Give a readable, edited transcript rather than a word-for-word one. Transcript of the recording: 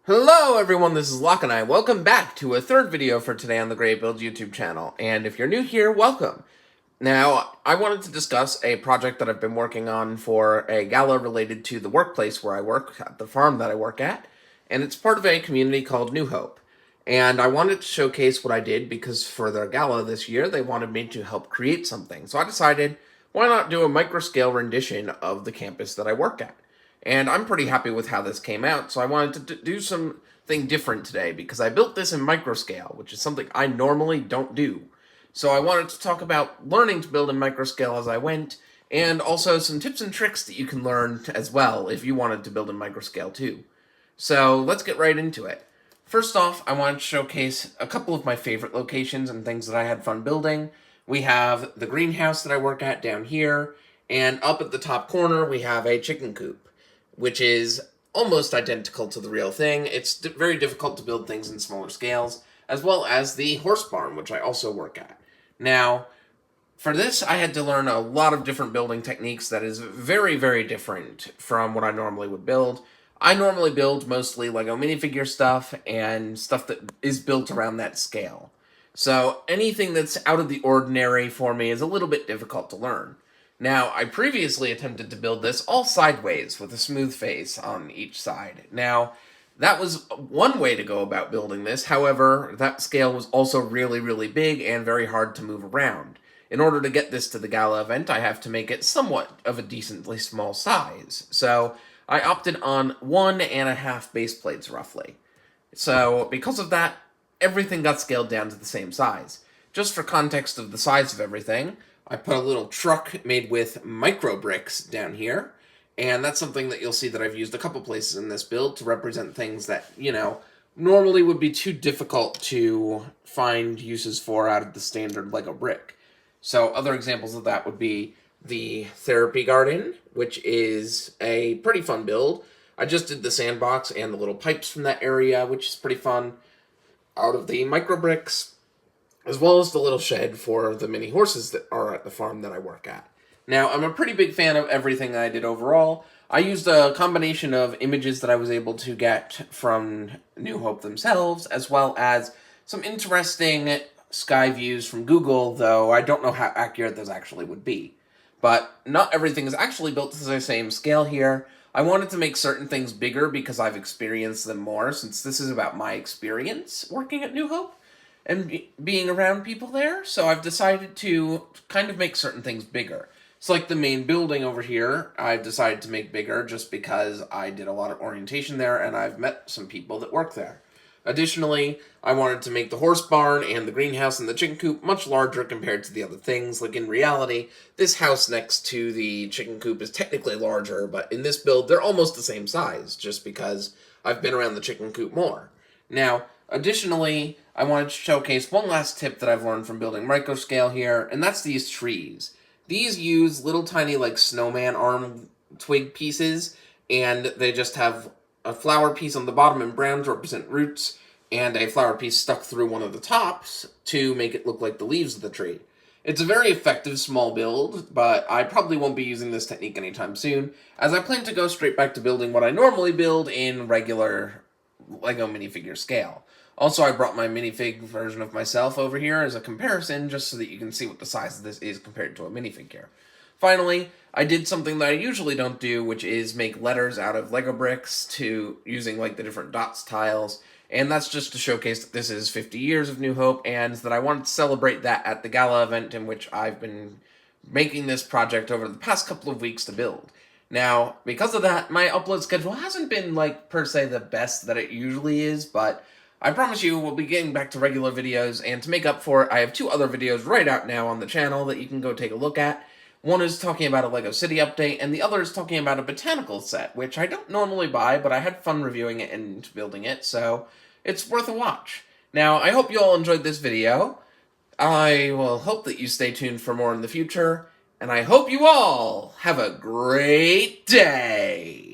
Hello everyone, this is Locke and I. Welcome back to a third video for today on the Great Build YouTube channel. And if you're new here, welcome. Now, I wanted to discuss a project that I've been working on for a gala related to the workplace where I work, at the farm that I work at. And it's part of a community called New Hope. And I wanted to showcase what I did because for their gala this year, they wanted me to help create something. So I decided, why not do a microscale rendition of the campus that I work at? And I'm pretty happy with how this came out, so I wanted to do something different today because I built this in Microscale, which is something I normally don't do. So I wanted to talk about learning to build in Microscale as I went, and also some tips and tricks that you can learn as well if you wanted to build in Microscale too. So let's get right into it. First off, I wanted to showcase a couple of my favorite locations and things that I had fun building. We have the greenhouse that I work at down here, and up at the top corner we have a chicken coop, which is almost identical to the real thing. It's very difficult to build things in smaller scales, as well as the horse barn, which I also work at. Now, for this, I had to learn a lot of different building techniques that is very, very different from what I normally would build. I normally build mostly Lego minifigure stuff and stuff that is built around that scale. So anything that's out of the ordinary for me is a little bit difficult to learn. Now, I previously attempted to build this all sideways with a smooth face on each side. Now, that was one way to go about building this. However, that scale was also really, really big and very hard to move around. In order to get this to the gala event, I have to make it somewhat of a decently small size. So I opted on 1.5 base plates, roughly. So because of that, everything got scaled down to the same size. Just for context of the size of everything, I put a little truck made with micro bricks down here, and that's something that you'll see that I've used a couple places in this build to represent things that, normally would be too difficult to find uses for out of the standard Lego brick. So other examples of that would be the therapy garden, which is a pretty fun build. I just did the sandbox and the little pipes from that area, which is pretty fun, out of the micro bricks, as well as the little shed for the mini horses that are at the farm that I work at. Now, I'm a pretty big fan of everything I did overall. I used a combination of images that I was able to get from New Hope themselves, as well as some interesting sky views from Google, though I don't know how accurate those actually would be. But not everything is actually built to the same scale here. I wanted to make certain things bigger because I've experienced them more, since this is about my experience working at New Hope and being around people there, so I've decided to kind of make certain things bigger. It's like the main building over here, I've decided to make bigger just because I did a lot of orientation there and I've met some people that work there. Additionally, I wanted to make the horse barn and the greenhouse and the chicken coop much larger compared to the other things. Like in reality, this house next to the chicken coop is technically larger, but in this build, they're almost the same size, just because I've been around the chicken coop more. Now, additionally, I wanted to showcase one last tip that I've learned from building Microscale here, and that's these trees. These use little tiny, like, snowman arm twig pieces, and they just have a flower piece on the bottom in brown to represent roots, and a flower piece stuck through one of the tops to make it look like the leaves of the tree. It's a very effective small build, but I probably won't be using this technique anytime soon, as I plan to go straight back to building what I normally build in regular Lego minifigure scale. Also, I brought my minifig version of myself over here as a comparison, just so that you can see what the size of this is compared to a minifigure. Finally, I did something that I usually don't do, which is make letters out of Lego bricks to using like the different dots tiles, and that's just to showcase that this is 50 years of New Hope, and that I wanted to celebrate that at the gala event in which I've been making this project over the past couple of weeks to build. Now, because of that, my upload schedule hasn't been, like, per se the best that it usually is, but I promise you we'll be getting back to regular videos, and to make up for it, I have 2 other videos right out now on the channel that you can go take a look at. One is talking about a LEGO City update, and the other is talking about a botanical set, which I don't normally buy, but I had fun reviewing it and building it, so it's worth a watch. Now, I hope you all enjoyed this video. I will hope that you stay tuned for more in the future, and I hope you all have a great day!